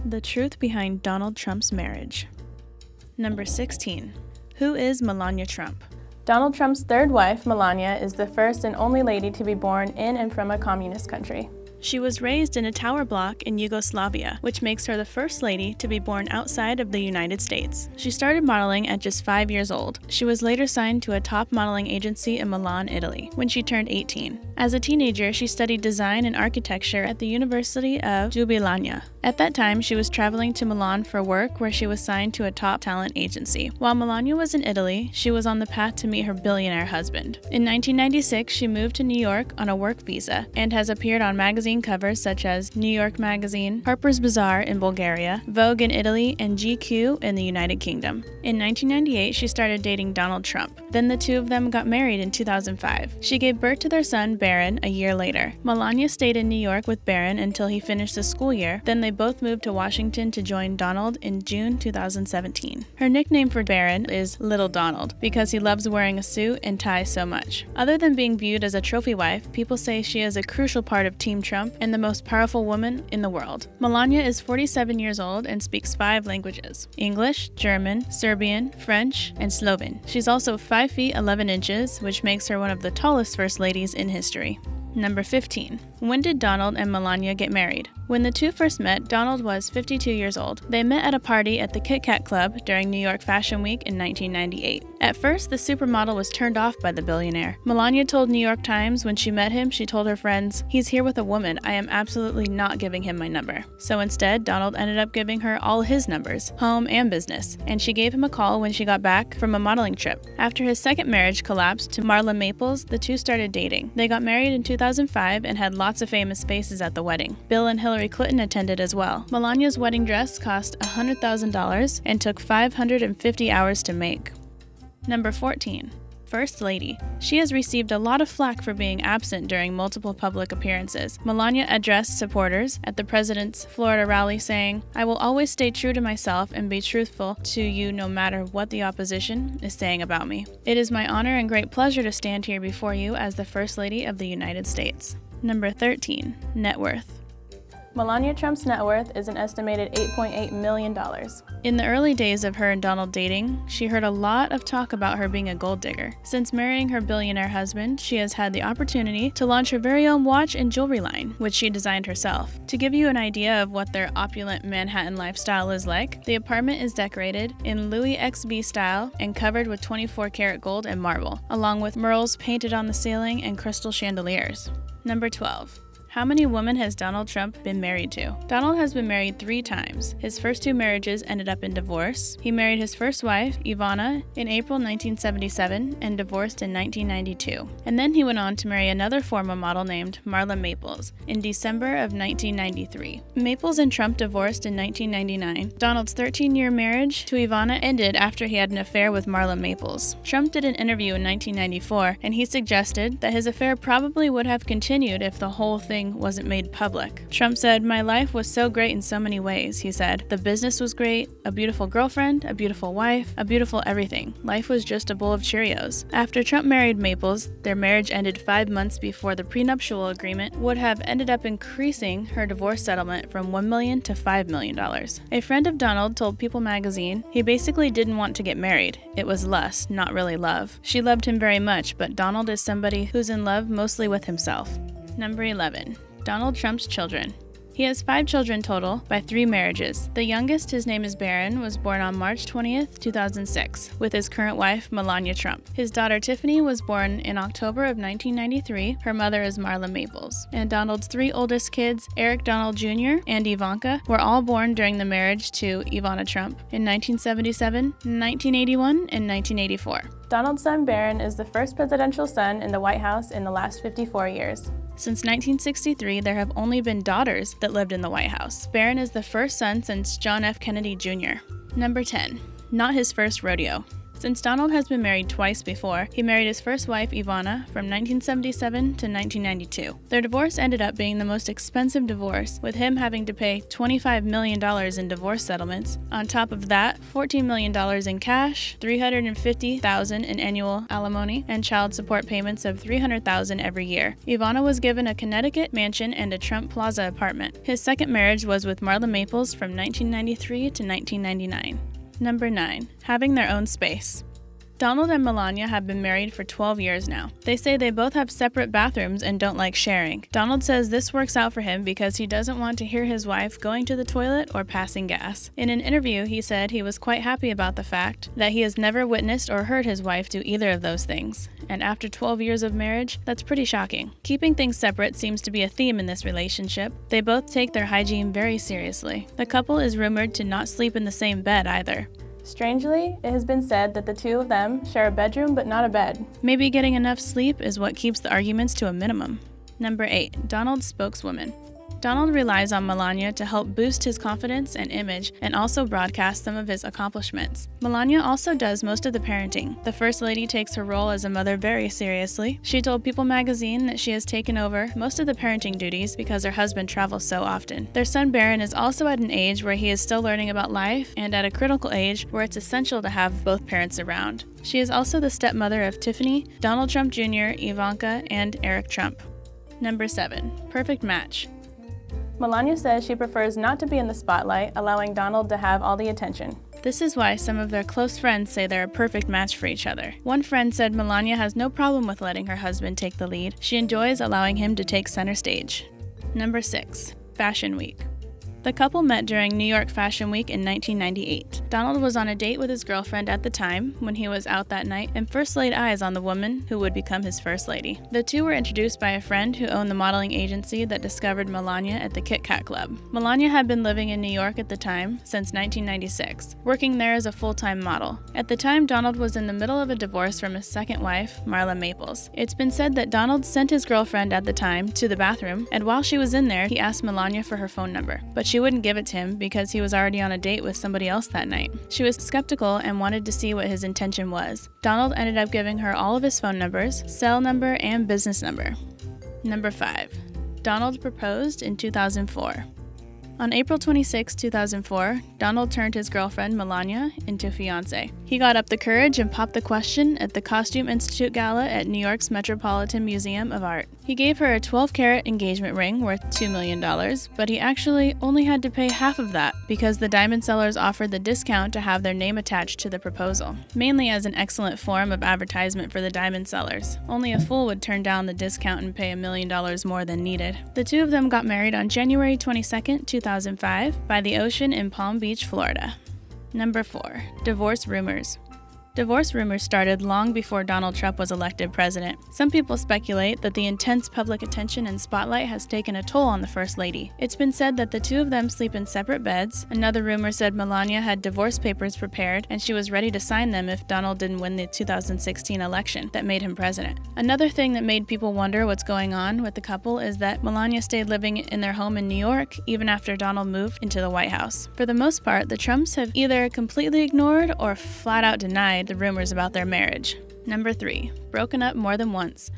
The truth behind Donald Trump's marriage. Number 16. Who is Melania Trump? Donald Trump's third wife, Melania, is the first and only lady to be born in and from a communist country. She was raised in a tower block in Yugoslavia, which makes her the first lady to be born outside of the United States. She started modeling at just 5 years old. She was later signed to a top modeling agency in Milan, Italy, when she turned 18. As a teenager, she studied design and architecture at the University of Ljubljana. At that time, she was traveling to Milan for work, where she was signed to a top talent agency. While Melania was in Italy, she was on the path to meet her billionaire husband. In 1996, she moved to New York on a work visa and has appeared on magazine covers such as New York Magazine, Harper's Bazaar in Bulgaria, Vogue in Italy, and GQ in the United Kingdom. In 1998, she started dating Donald Trump. Then the two of them got married in 2005. She gave birth to their son, Barron, a year later. Melania stayed in New York with Barron until he finished the school year. Then they both moved to Washington to join Donald in June 2017. Her nickname for Barron is Little Donald because he loves wearing a suit and tie so much. Other than being viewed as a trophy wife, people say she is a crucial part of Team Trump and the most powerful woman in the world. Melania is 47 years old and speaks 5 languages: English, German, Serbian, French, and Slovene. She's also 5 feet 11 inches, which makes her one of the tallest first ladies in history. Number 15. When did Donald and Melania get married? When the two first met, Donald was 52 years old. They met at a party at the Kit Kat Club during New York Fashion Week in 1998. At first, the supermodel was turned off by the billionaire. Melania told New York Times when she met him, she told her friends, "He's here with a woman. I am absolutely not giving him my number." So instead, Donald ended up giving her all his numbers, home and business, and she gave him a call when she got back from a modeling trip. After his second marriage collapsed to Marla Maples, the two started dating. They got married in 2005 and had lots of famous faces at the wedding. Bill and Hillary Clinton attended as well. Melania's wedding dress cost $100,000 and took 550 hours to make. Number 14. First Lady. She has received a lot of flack for being absent during multiple public appearances. Melania addressed supporters at the president's Florida rally saying, "I will always stay true to myself and be truthful to you no matter what the opposition is saying about me. It is my honor and great pleasure to stand here before you as the First Lady of the United States." Number 13. Net worth. Melania Trump's net worth is an estimated $8.8 million. In the early days of her and Donald dating, she heard a lot of talk about her being a gold digger. Since marrying her billionaire husband, she has had the opportunity to launch her very own watch and jewelry line, which she designed herself. To give you an idea of what their opulent Manhattan lifestyle is like, the apartment is decorated in Louis XV style and covered with 24-karat gold and marble, along with murals painted on the ceiling and crystal chandeliers. Number 12. How many women has Donald Trump been married to? Donald has been married 3 times. His first 2 marriages ended up in divorce. He married his first wife, Ivana, in April 1977 and divorced in 1992. And then he went on to marry another former model named Marla Maples in December of 1993. Maples and Trump divorced in 1999. Donald's 13-year marriage to Ivana ended after he had an affair with Marla Maples. Trump did an interview in 1994, and he suggested that his affair probably would have continued if the whole thing wasn't made public. Trump said, "My life was so great in so many ways," he said. "The business was great, a beautiful girlfriend, a beautiful wife, a beautiful everything. Life was just a bowl of Cheerios." After Trump married Maples, their marriage ended 5 months before the prenuptial agreement would have ended up increasing her divorce settlement from $1 million to $5 million. A friend of Donald told People magazine he basically didn't want to get married. It was lust, not really love. She loved him very much, but Donald is somebody who's in love mostly with himself. Number 11. Donald Trump's children. He has 5 children total by 3 marriages. The youngest, his name is Barron, was born on March 20th, 2006, with his current wife, Melania Trump. His daughter Tiffany was born in October of 1993. Her mother is Marla Maples. And Donald's 3 oldest kids, Eric Donald Jr. and Ivanka, were all born during the marriage to Ivana Trump in 1977, 1981, and 1984. Donald's son Barron is the first presidential son in the White House in the last 54 years. Since 1963, there have only been daughters that lived in the White House. Barron is the first son since John F. Kennedy Jr. Number 10. Not his first rodeo. Since Donald has been married twice before, he married his first wife, Ivana, from 1977 to 1992. Their divorce ended up being the most expensive divorce, with him having to pay $25 million in divorce settlements. On top of that, $14 million in cash, $350,000 in annual alimony, and child support payments of $300,000 every year. Ivana was given a Connecticut mansion and a Trump Plaza apartment. His second marriage was with Marla Maples from 1993 to 1999. Number 9. Having their own space. Donald and Melania have been married for 12 years now. They say they both have separate bathrooms and don't like sharing. Donald says this works out for him because he doesn't want to hear his wife going to the toilet or passing gas. In an interview, he said he was quite happy about the fact that he has never witnessed or heard his wife do either of those things. And after 12 years of marriage, that's pretty shocking. Keeping things separate seems to be a theme in this relationship. They both take their hygiene very seriously. The couple is rumored to not sleep in the same bed either. Strangely, it has been said that the two of them share a bedroom but not a bed. Maybe getting enough sleep is what keeps the arguments to a minimum. Number 8. Donald's spokeswoman. Donald relies on Melania to help boost his confidence and image and also broadcast some of his accomplishments. Melania also does most of the parenting. The First Lady takes her role as a mother very seriously. She told People magazine that she has taken over most of the parenting duties because her husband travels so often. Their son Barron is also at an age where he is still learning about life and at a critical age where it's essential to have both parents around. She is also the stepmother of Tiffany, Donald Trump Jr., Ivanka, and Eric Trump. Number 7. Perfect match. Melania says she prefers not to be in the spotlight, allowing Donald to have all the attention. This is why some of their close friends say they're a perfect match for each other. One friend said Melania has no problem with letting her husband take the lead. She enjoys allowing him to take center stage. Number 6. Fashion Week. The couple met during New York Fashion Week in 1998. Donald was on a date with his girlfriend at the time when he was out that night and first laid eyes on the woman who would become his first lady. The two were introduced by a friend who owned the modeling agency that discovered Melania at the Kit Kat Club. Melania had been living in New York at the time since 1996, working there as a full-time model. At the time, Donald was in the middle of a divorce from his second wife, Marla Maples. It's been said that Donald sent his girlfriend at the time to the bathroom, and while she was in there, he asked Melania for her phone number, but she wouldn't give it to him because he was already on a date with somebody else that night. She was skeptical and wanted to see what his intention was. Donald ended up giving her all of his phone numbers, cell number, and business number. Number 5. Donald proposed in 2004. On April 26, 2004, Donald turned his girlfriend, Melania, into fiancé. He got up the courage and popped the question at the Costume Institute Gala at New York's Metropolitan Museum of Art. He gave her a 12-carat engagement ring worth $2 million, but he actually only had to pay half of that because the diamond sellers offered the discount to have their name attached to the proposal, mainly as an excellent form of advertisement for the diamond sellers. Only a fool would turn down the discount and pay $1 million more than needed. The two of them got married on January 22, 2005, by the ocean in Palm Beach, Florida. Number 4. Divorce rumors. Divorce rumors started long before Donald Trump was elected president. Some people speculate that the intense public attention and spotlight has taken a toll on the First Lady. It's been said that the two of them sleep in separate beds. Another rumor said Melania had divorce papers prepared and she was ready to sign them if Donald didn't win the 2016 election that made him president. Another thing that made people wonder what's going on with the couple is that Melania stayed living in their home in New York even after Donald moved into the White House. For the most part, the Trumps have either completely ignored or flat out denied the rumors about their marriage. Number 3. Broken up more than once.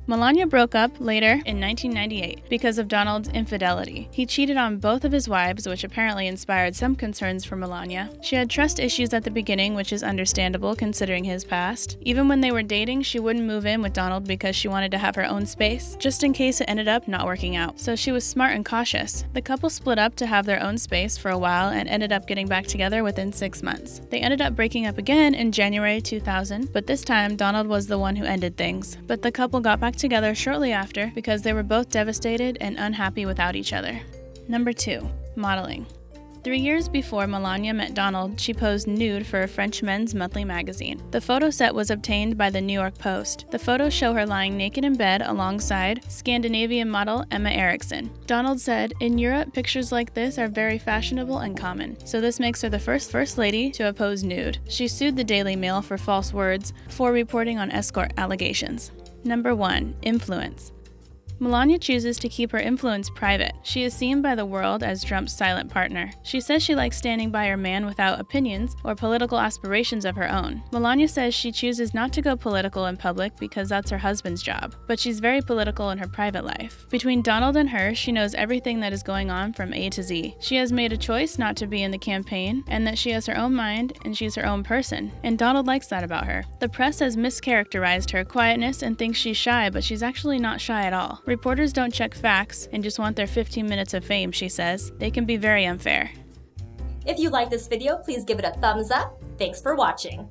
Melania broke up later in 1998 because of Donald's infidelity. He cheated on both of his wives, which apparently inspired some concerns for Melania. She had trust issues at the beginning, which is understandable considering his past. Even when they were dating, she wouldn't move in with Donald because she wanted to have her own space, just in case it ended up not working out. So she was smart and cautious. The couple split up to have their own space for a while and ended up getting back together within 6 months. They ended up breaking up again in January 2000, but this time Donald was the one who ended things. But the couple got back together shortly after because they were both devastated and unhappy without each other. Number 2. Modeling. 3 years before Melania met Donald, she posed nude for a French men's monthly magazine. The photo set was obtained by the New York Post. The photos show her lying naked in bed alongside Scandinavian model Emma Eriksson. Donald said, "In Europe, pictures like this are very fashionable and common, so this makes her the first lady to have posed nude." She sued the Daily Mail for false words for reporting on escort allegations. Number 1. Influence. Melania chooses to keep her influence private. She is seen by the world as Trump's silent partner. She says she likes standing by her man without opinions or political aspirations of her own. Melania says she chooses not to go political in public because that's her husband's job, but she's very political in her private life. Between Donald and her, she knows everything that is going on from A to Z. She has made a choice not to be in the campaign, and that she has her own mind and she's her own person, and Donald likes that about her. The press has mischaracterized her quietness and thinks she's shy, but she's actually not shy at all. Reporters don't check facts and just want their 15 minutes of fame, she says. They can be very unfair. If you like this video, please give it a thumbs up. Thanks for watching.